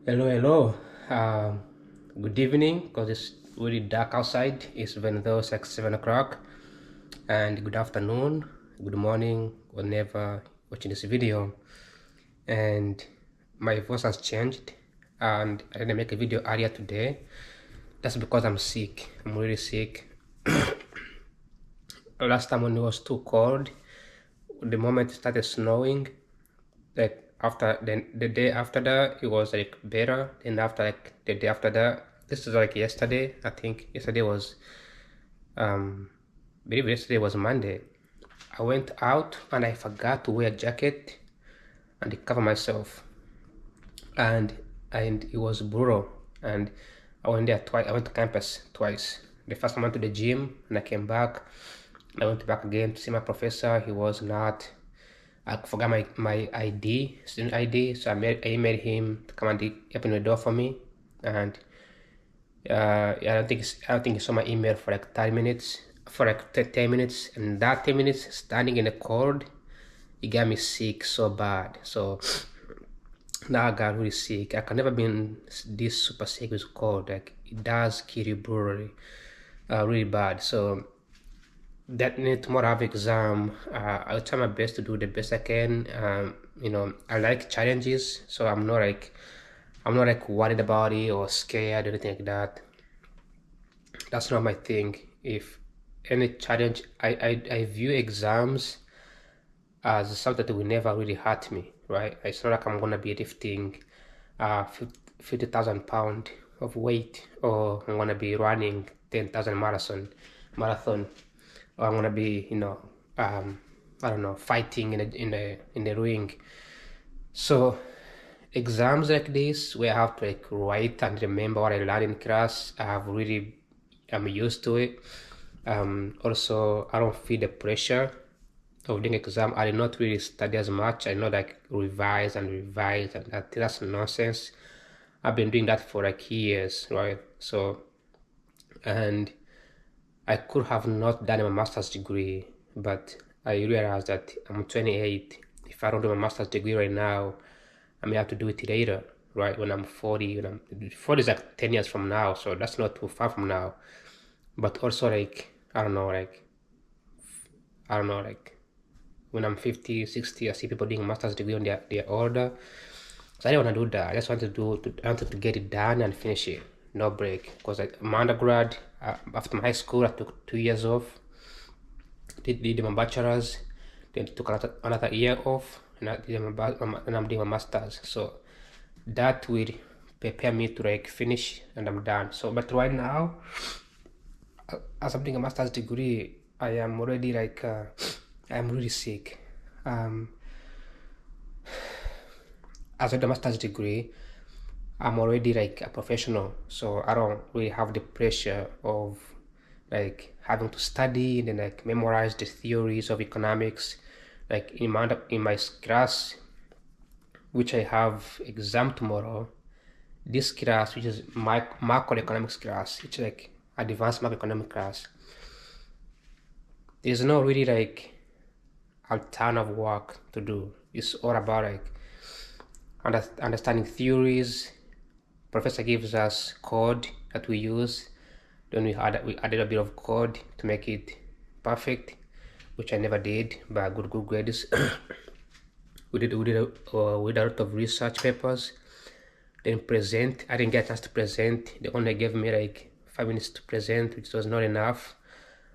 Hello, hello. Good evening, because it's really dark outside. It's even though it's like 7 o'clock. And good afternoon, good morning, whenever watching this video. And my voice has changed, and I didn't make a video earlier today. That's because I'm sick. I'm really sick. Last time when it was too cold, the moment it started snowing, like after then the day after that it was like better, and after like the day after that, this is like yesterday. I think yesterday was I believe yesterday was Monday. I went out and I forgot to wear a jacket and cover myself, and it was brutal. And I went there twice. I went to campus twice. The first time I went to the gym and I came back. I went back again to see my professor. He was not. I forgot my ID, student ID, so I emailed him to come and open the door for me. And I don't think he saw my email for like 30 minutes, for like 10 minutes, and that 10 minutes standing in the cold, it got me sick so bad. So now I got really sick. I can never been this super sick with cold. Like it does kill you brutally, really bad. So definitely tomorrow I have exam. I'll try my best to do the best I can. I like challenges, so I'm not like worried about it or scared or anything like that. That's not my thing. If any challenge, I view exams as something that will never really hurt me, right? It's not like I'm gonna be lifting 50,000 pound of weight, or I'm gonna be running 10,000 marathon, or I'm gonna be, I don't know, fighting in the ring. So exams like this, where I have to like write and remember what I learned in class, I'm used to it. Also, I don't feel the pressure of doing exam. I did not really study as much. I know like revise and revise, and that's nonsense. I've been doing that for like years, right? So, and I could have not done my master's degree, but I realized that I'm 28. If I don't do my master's degree right now, I may have to do it later, right? When I'm 40, 40 is like 10 years from now, so that's not too far from now. But also like I don't know, like when I'm 50, 60, I see people doing master's degree on their order. So I didn't want to do that. I just I wanted to get it done and finish it, no break. Because like my undergrad, after my high school, I took 2 years off, did my bachelor's, then took another year off, and and I'm doing my master's. So that will prepare me to like finish, and I'm done. So, but right now, as I'm doing a master's degree, I am already like I'm really sick. Um, as with the master's degree, I'm already like a professional, so I don't really have the pressure of like having to study and then like memorize the theories of economics. Like in my class, which I have exam tomorrow, this class, which is my macroeconomics class, it's like advanced macroeconomic class. There's no really like a ton of work to do. It's all about like understanding theories. Professor gives us code that we use. Then we added a bit of code to make it perfect, which I never did, but good grades. We did a lot of research papers. Then present. I didn't get a chance to present. They only gave me like 5 minutes to present, which was not enough.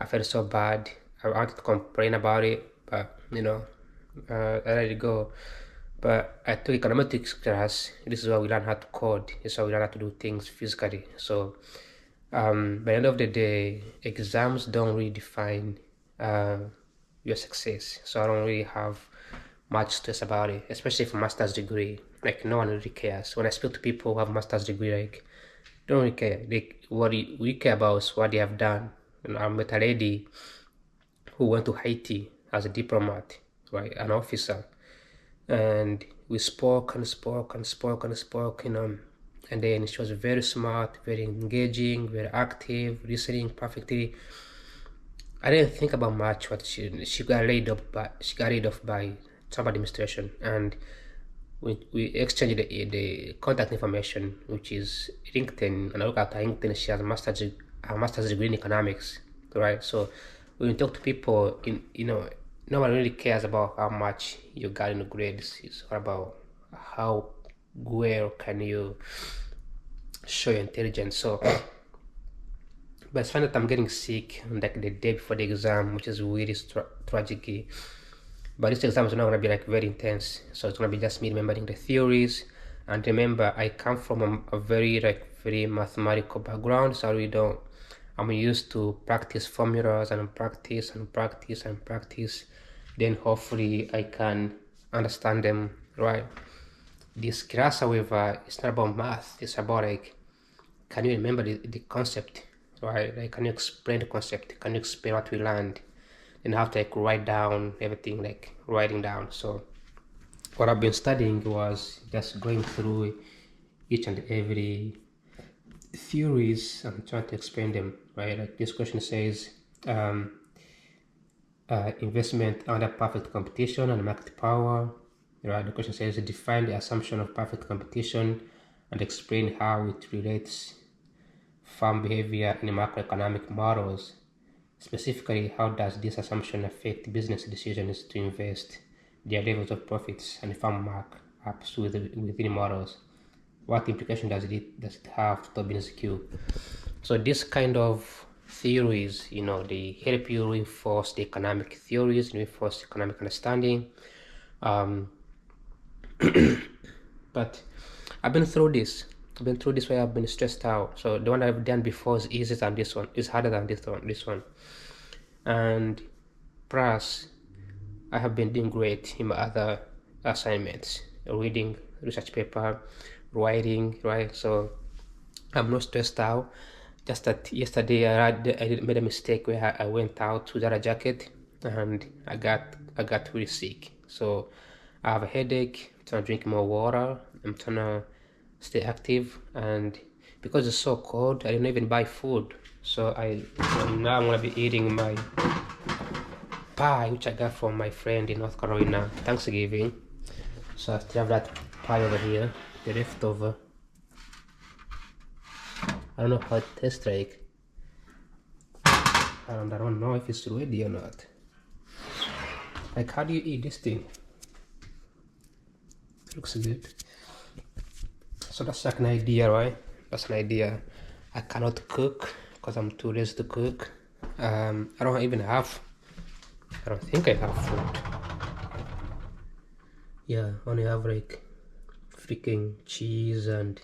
I felt so bad. I wanted to complain about it, but I let it go. But I took econometrics class. This is where we learn how to code. This is how we learn how to do things physically. So by the end of the day, exams don't really define uh, your success. So I don't really have much stress about it, especially for master's degree. Like no one really cares. When I speak to people who have master's degree, like they don't really care. What we care about is what they have done. And I met a lady who went to Haiti as a diplomat, right, an officer, and we spoke and spoke and spoke and spoke, and then she was very smart, very engaging, very active, listening perfectly. I didn't think about much what she got laid off by Trump administration, and we exchange the contact information, which is LinkedIn, and I look at LinkedIn. She has a master's degree in economics, right? So when you talk to people, no one really cares about how much you got in the grades. It's all about how well can you show your intelligence. So, but it's funny that I'm getting sick like the day before the exam, which is really tragic. But this exam is not going to be like very intense, so it's going to be just me remembering the theories. And remember, I come from a very mathematical background, so I really don't. I'm used to practice formulas and practice and practice and practice. Then hopefully I can understand them, right? This class, however, it's not about math. It's about like, can you remember the concept, right? Like, can you explain the concept? Can you explain what we learned? And I have to like write down everything, like writing down. So what I've been studying was just going through each and every theories and trying to explain them, right? Like this question says, investment under perfect competition and market power, right? The question says, define the assumption of perfect competition and explain how it relates farm behavior in macroeconomic models. Specifically, how does this assumption affect business decisions to invest, their levels of profits, and farm markups within models? What implication does it have to business Q? So this kind of theories, they help you reinforce the economic theories, reinforce economic understanding. But I've been through this. I've been through this where I've been stressed out. So the one I've done before is easier than this one. It's harder than this one. And plus, I have been doing great in my other assignments, reading, research paper, writing, right? So I'm not stressed out. Just that yesterday I made a mistake where I went out without a jacket and I got really sick. So I have a headache. I'm trying to drink more water. I'm trying to stay active, and because it's so cold, I didn't even buy food. So now I'm gonna be eating my pie, which I got from my friend in North Carolina, Thanksgiving. So I still have that pie over here, the leftover. I don't know how it tastes like. And I don't know if it's ready or not. Like, how do you eat this thing? It looks good. So that's like an idea, right? That's an idea. I cannot cook because I'm too lazy to cook. I don't think I have food. Yeah, I only have like freaking cheese and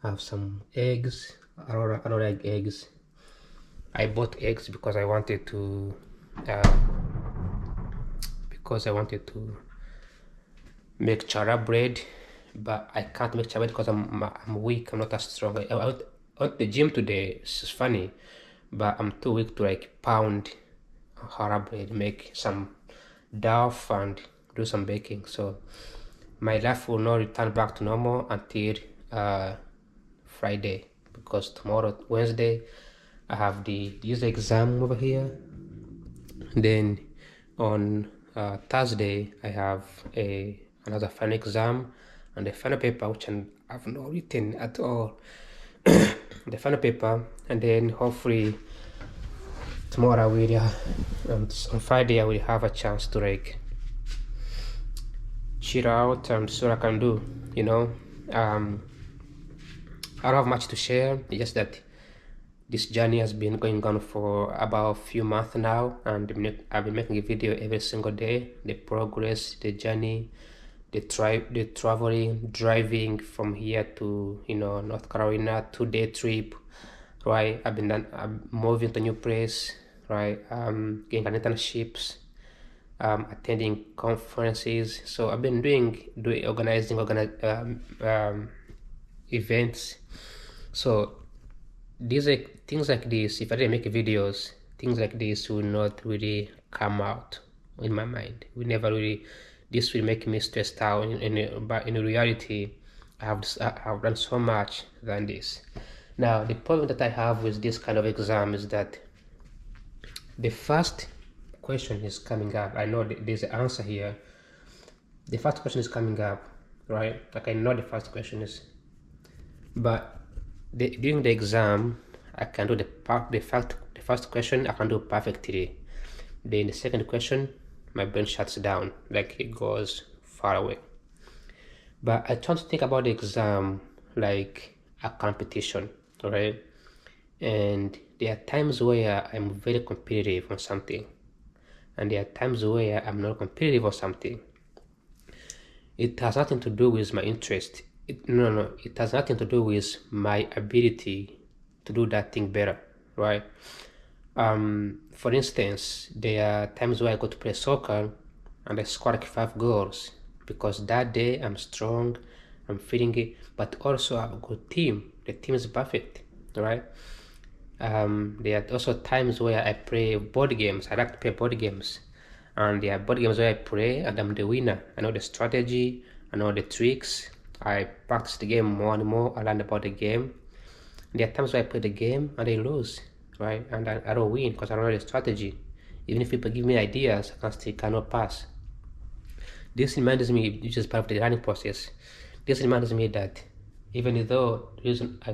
I have some eggs. I don't like eggs. I bought eggs because I wanted to make chara bread, but I can't make chara bread because I'm weak. I'm not as strong. I went at the gym today. It's funny, but I'm too weak to like pound chara bread, make some dough and do some baking. So my life will not return back to normal until Friday, because tomorrow, Wednesday, I have the user exam over here. Then on Thursday, I have another final exam and the final paper, which I've not written at all. The final paper, and then hopefully tomorrow on Friday I will have a chance to like chill out and see what I can do. I don't have much to share. It's just that this journey has been going on for about a few months now, and I've been making a video every single day. The progress, the journey, the traveling, driving from here to North Carolina, 2-day trip, right? I'm moving to a new place, right? Getting internships, attending conferences. So I've been organizing events. So these are things like this. If I didn't make videos, things like this will not really come out in my mind. This will make me stressed out. But in reality, I have done so much than this. Now the problem that I have with this kind of exam is that the first question is coming up. I know there's an answer here. The first question is coming up, right? Like I know the first question is, but during the exam, I can do the first question I can do perfectly. Then the second question, my brain shuts down, like it goes far away. But I try to think about the exam like a competition, right? And there are times where I'm very competitive on something, and there are times where I'm not competitive on something. It has nothing to do with my interest. No, it has nothing to do with my ability to do that thing better, right? For instance, there are times where I go to play soccer and I score like 5 goals because that day I'm strong, I'm feeling it, but also I have a good team. The team is perfect, right? There are also times where I play board games. I like to play board games. And there are board games where I play and I'm the winner. I know the strategy, I know the tricks. I practice the game more and more. I learn about the game. There are times where I play the game and I lose, right? And I don't win because I don't know the strategy. Even if people give me ideas, I still cannot pass. This reminds me, which is part of the learning process. This reminds me that even though there isn't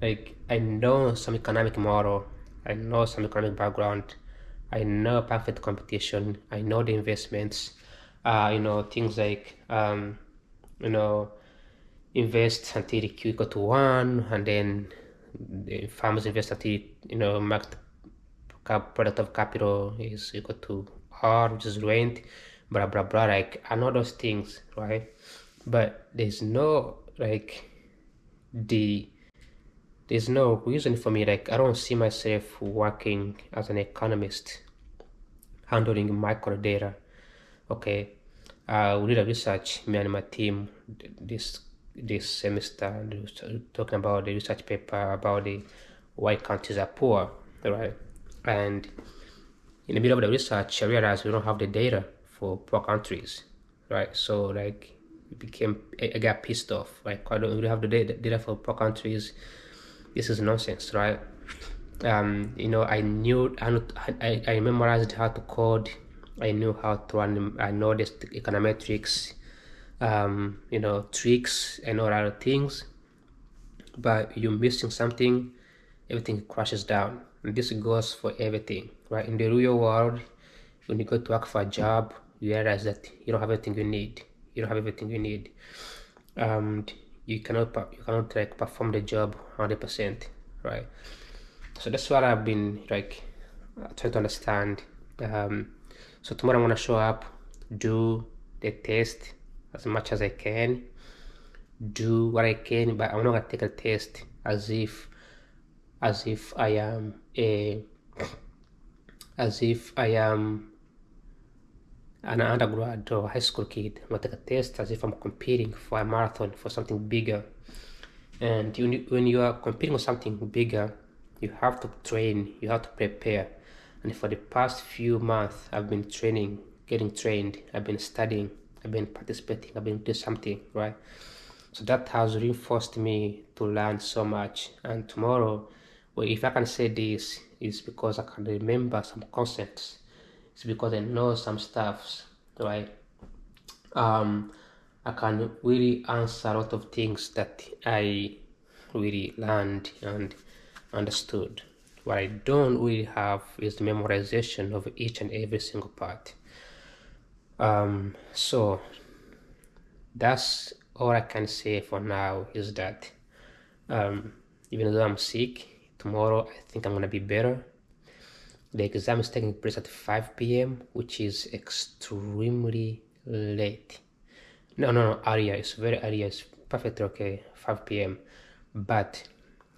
like I know some economic model, I know some economic background, I know perfect competition, I know the investments, things like you know, invest until the Q equal to 1, and then the farmers invest until market product of capital is equal to R, which is rent, blah blah blah. Like I know those things, right? But the there's no reason for me. Like I don't see myself working as an economist, handling micro data. Okay, we did a research, me and my team, this semester, talking about the research paper about the why countries are poor, right? And in the middle of the research, I realized we don't have the data for poor countries, right? So like, I got pissed off. Like, I don't really have the data for poor countries. This is nonsense, right? I memorized how to code. I knew how to run. I know this econometrics, tricks and all other things. But you're missing something, everything crashes down. And this goes for everything, right? In the real world, when you go to work for a job, you realize that you don't have everything you need. You don't have everything you need. And you cannot like perform the job 100%, right? So that's what I've been like trying to understand. So tomorrow I'm gonna show up, do the test as much as I can, do what I can, but I'm not gonna take a test as if I am an undergrad or high school kid. I'm gonna take a test as if I'm competing for a marathon, for something bigger. And when you are competing with something bigger, you have to train, you have to prepare. And for the past few months, I've been training, getting trained, I've been studying, I've been participating, I've been doing something, right? So that has reinforced me to learn so much. And tomorrow, well, if I can say this, it's because I can remember some concepts. It's because I know some stuffs, right? I can really answer a lot of things that I really learned and understood. What I don't really have is the memorization of each and every single part. So that's all I can say for now, is that even though I'm sick, tomorrow I think I'm gonna be better. The exam is taking place at 5 p.m., which is extremely late. No, earlier. It's very early. It's perfectly okay, 5 p.m. But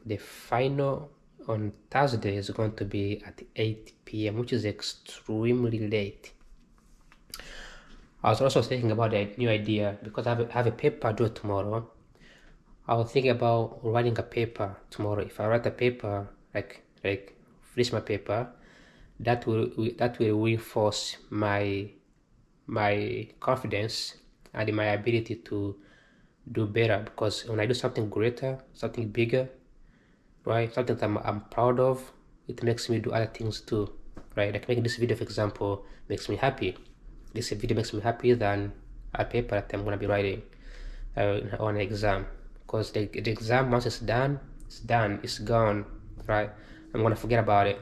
the final on Thursday is going to be at 8 p.m., which is extremely late. I was also thinking about a new idea because I have a paper due tomorrow. I was thinking about writing a paper tomorrow. If I write a paper, like finish my paper, that will reinforce my confidence and my ability to do better. Because when I do something greater, something bigger, right, something that I'm proud of, it makes me do other things too, right? Like making this video, for example, makes me happy. This video makes me happy than a paper that I'm gonna be writing. on exam, because the exam, once it's done, it's gone, right? I'm gonna forget about it.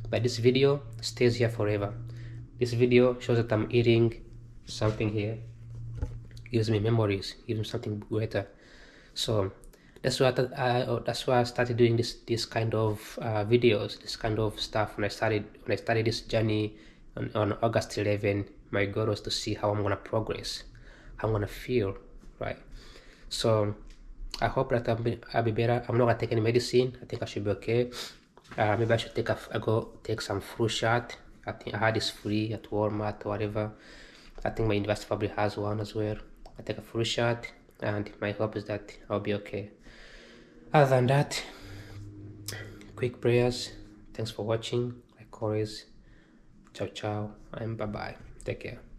But this video stays here forever. This video shows that I'm eating something here, gives me memories, gives me something greater. So that's why I started doing this kind of videos, this kind of stuff. When I started this journey on August 11, my goal was to see how I'm gonna progress, how I'm gonna feel, right? So I hope that I'll be better. I'm not gonna take any medicine. I think I should be okay. Maybe I should go take some flu shot. I think I had this free at Walmart or whatever. I think my university probably has one as well. I take a flu shot, and my hope is that I'll be okay. Other than that, quick prayers. Thanks for watching. Like always, ciao ciao and bye bye. Take care.